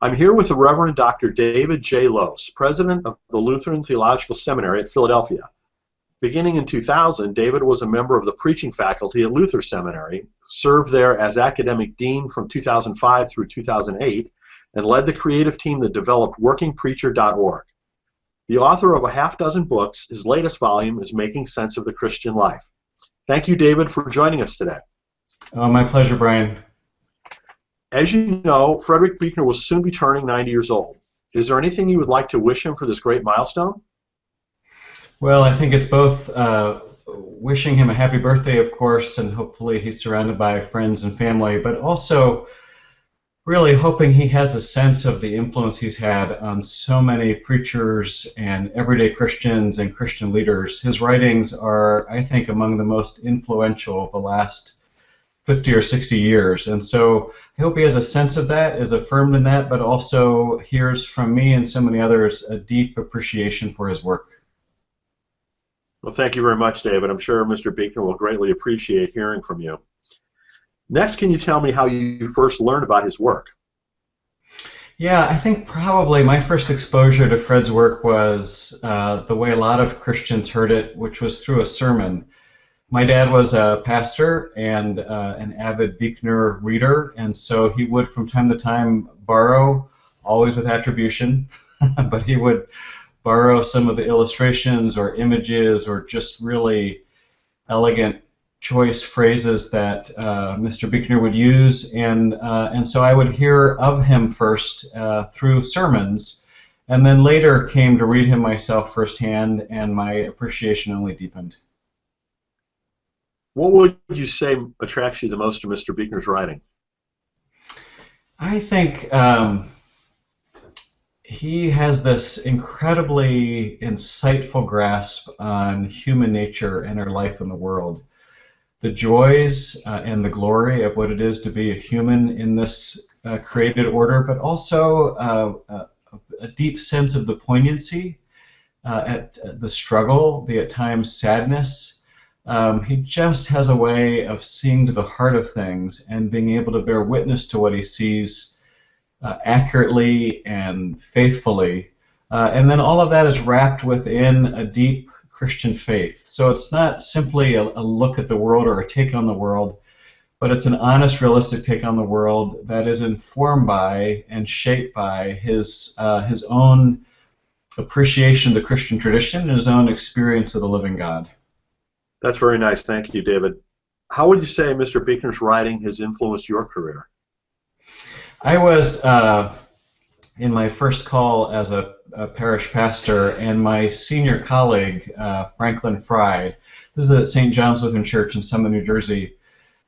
I'm here with the Reverend Dr. David J. Lose, president of the Lutheran Theological Seminary at Philadelphia. Beginning in 2000, David was a member of the preaching faculty at Luther Seminary, served there as academic dean from 2005 through 2008, and led the creative team that developed workingpreacher.org. The author of a half-dozen books, his latest volume is Making Sense of the Christian Life. Thank you, David, for joining us today. Oh, my pleasure, Brian. As you know, Frederick Buechner will soon be turning 90 years old. Is there anything you would like to wish him for this great milestone? Well, I think it's both wishing him a happy birthday, of course, and hopefully he's surrounded by friends and family, but also really hoping he has a sense of the influence he's had on so many preachers and everyday Christians and Christian leaders. His writings are, I think, among the most influential of the last 50 or 60 years, and so I hope he has a sense of that, is affirmed in that, but also hears from me and so many others a deep appreciation for his work. Well, thank you very much, David. I'm sure Mr. Buechner will greatly appreciate hearing from you. Next, can you tell me how you first learned about his work? Yeah, I think probably my first exposure to Fred's work was the way a lot of Christians heard it, which was through a sermon. My dad was a pastor and an avid Buechner reader, and so he would from time to time borrow, always with attribution, but he would borrow some of the illustrations or images or just really elegant choice phrases that Mr. Buechner would use, and so I would hear of him first through sermons, and then later came to read him myself firsthand, and my appreciation only deepened. What would you say attracts you the most to Mr. Buechner's writing? I think he has this incredibly insightful grasp on human nature and our life in the world. The joys and the glory of what it is to be a human in this created order, but also a deep sense of the poignancy, at the struggle, the at times sadness. He just has a way of seeing to the heart of things and being able to bear witness to what he sees accurately and faithfully. And then all of that is wrapped within a deep Christian faith. So it's not simply a look at the world or a take on the world, but it's an honest, realistic take on the world that is informed by and shaped by his own appreciation of the Christian tradition and his own experience of the living God. That's very nice. Thank you, David. How would you say Mr. Buechner's writing has influenced your career? I was in my first call as a parish pastor, and my senior colleague, Franklin Fry, this is at St. John's Lutheran Church in Summit, New Jersey.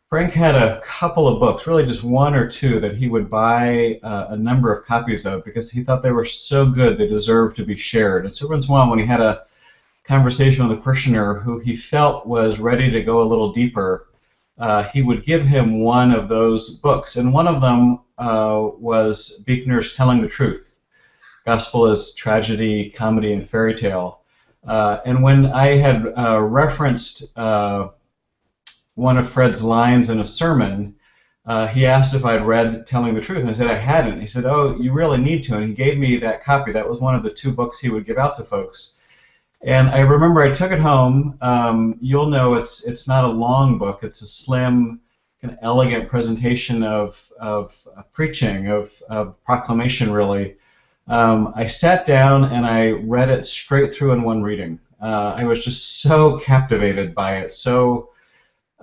Frank had a couple of books, really just one or two, that he would buy a number of copies of because he thought they were so good they deserved to be shared. And so once in a while, when he had a conversation with a parishioner who he felt was ready to go a little deeper, he would give him one of those books, and one of them was Buechner's Telling the Truth. Gospel is tragedy, comedy, and fairy tale. And when I had referenced one of Fred's lines in a sermon, he asked if I'd read Telling the Truth, and I said I hadn't. And he said, "Oh, you really need to," and he gave me that copy. That was one of the two books he would give out to folks. And I remember I took it home. You'll know it's not a long book. It's a slim, kind of elegant presentation of preaching, of proclamation, really. I sat down and I read it straight through in one reading. I was just so captivated by it. So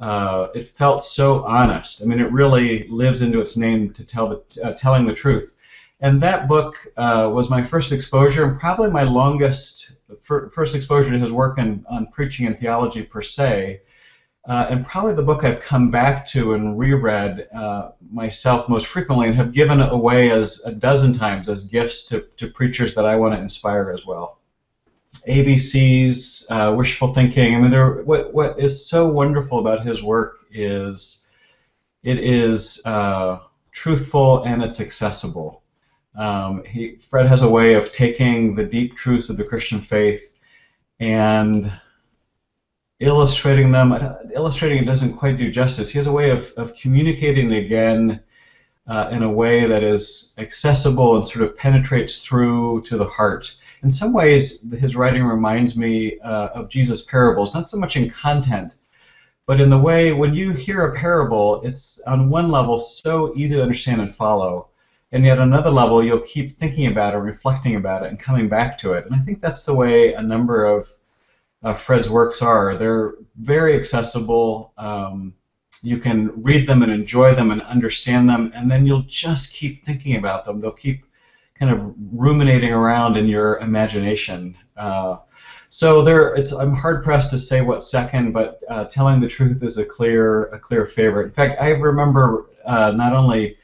it felt so honest. I mean, it really lives into its name to telling the truth. And that book was my first exposure, and probably my longest first exposure to his work on preaching and theology per se, and probably the book I've come back to and reread myself most frequently and have given away as a dozen times as gifts to preachers that I want to inspire as well. ABCs, wishful thinking. I mean, what is so wonderful about his work is it is truthful and it's accessible. Fred has a way of taking the deep truths of the Christian faith and illustrating them. Illustrating it doesn't quite do justice. He has a way of communicating again in a way that is accessible and sort of penetrates through to the heart. In some ways, his writing reminds me of Jesus' parables, not so much in content, but in the way when you hear a parable, it's on one level so easy to understand and follow, and yet on another level you'll keep thinking about it, reflecting about it, and coming back to it. And I think that's the way a number of Fred's works are. They're very accessible. You can read them and enjoy them and understand them, and then you'll just keep thinking about them. They'll keep kind of ruminating around in your imagination. So I'm hard pressed to say what's second, but Telling the Truth is a clear favorite. In fact, I remember not only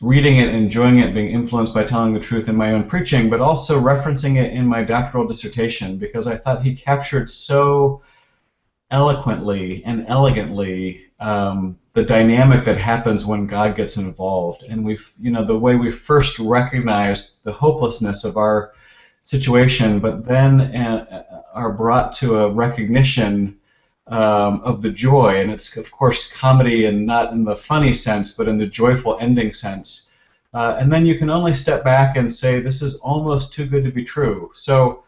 reading it and enjoying it, being influenced by Telling the Truth in my own preaching, but also referencing it in my doctoral dissertation, because I thought he captured so eloquently and elegantly the dynamic that happens when God gets involved, and the way we first recognize the hopelessness of our situation, but then are brought to a recognition of the joy, and it's of course comedy, and not in the funny sense, but in the joyful ending sense. And then you can only step back and say, this is almost too good to be true. So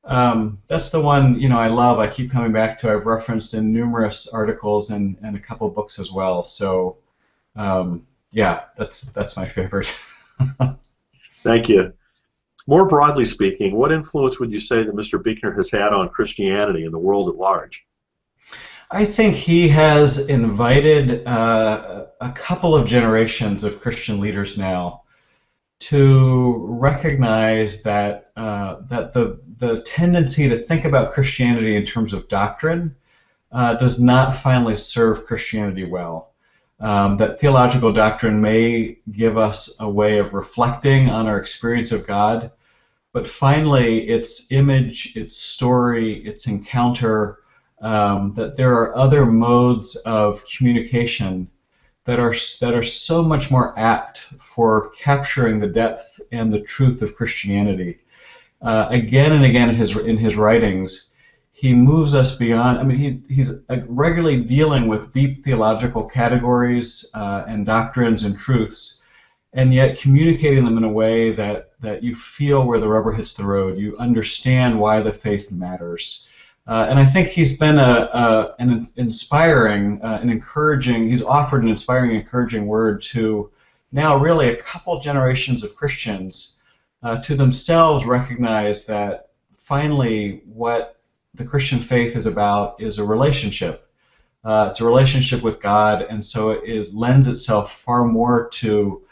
that's the one I love. I keep coming back to. I've referenced in numerous articles and a couple books as well. So yeah, that's my favorite. Thank you. More broadly speaking, what influence would you say that Mr. Buechner has had on Christianity and the world at large? I think he has invited a couple of generations of Christian leaders now to recognize that the tendency to think about Christianity in terms of doctrine does not finally serve Christianity well. That theological doctrine may give us a way of reflecting on our experience of God, but finally its image, its story, its encounter, that there are other modes of communication that are so much more apt for capturing the depth and the truth of Christianity. Again and again in his writings, he moves us beyond. I mean, he's regularly dealing with deep theological categories and doctrines and truths, and yet communicating them in a way that you feel where the rubber hits the road. You understand why the faith matters. And I think he's been an inspiring, an encouraging. He's offered an inspiring, encouraging word to now really a couple generations of Christians to themselves recognize that finally what the Christian faith is about is a relationship. It's a relationship with God, and so it lends itself far more to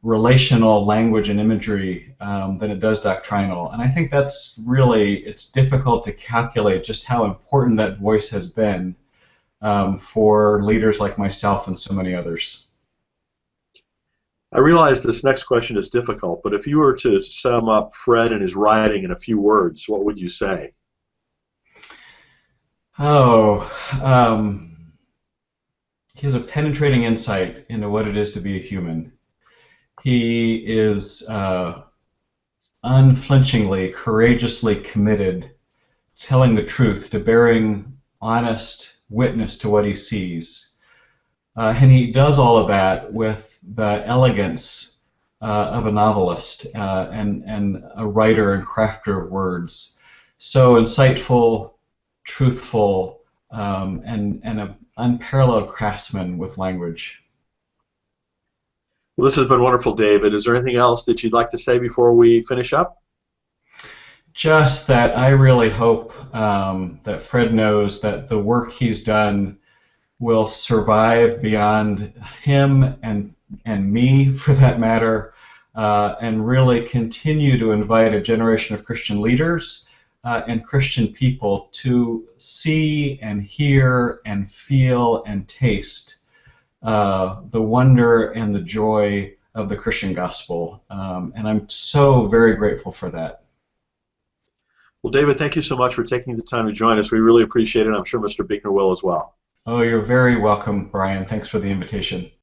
relational language and imagery than it does doctrinal. And I think that's really, it's difficult to calculate just how important that voice has been for leaders like myself and so many others. I realize this next question is difficult, but if you were to sum up Fred and his writing in a few words, what would you say? He has a penetrating insight into what it is to be a human. He is unflinchingly, courageously committed to telling the truth, to bearing honest witness to what he sees. And he does all of that with the elegance of a novelist and a writer and crafter of words. So insightful, truthful, and an unparalleled craftsman with language. Well, this has been wonderful, David. Is there anything else that you'd like to say before we finish up? Just that I really hope that Fred knows that the work he's done will survive beyond him and me, for that matter, and really continue to invite a generation of Christian leaders and Christian people to see and hear and feel and taste the wonder and the joy of the Christian gospel. And I'm so very grateful for that. Well, David, thank you so much for taking the time to join us. We really appreciate it. I'm sure Mr. Buechner will as well. Oh, you're very welcome, Brian. Thanks for the invitation.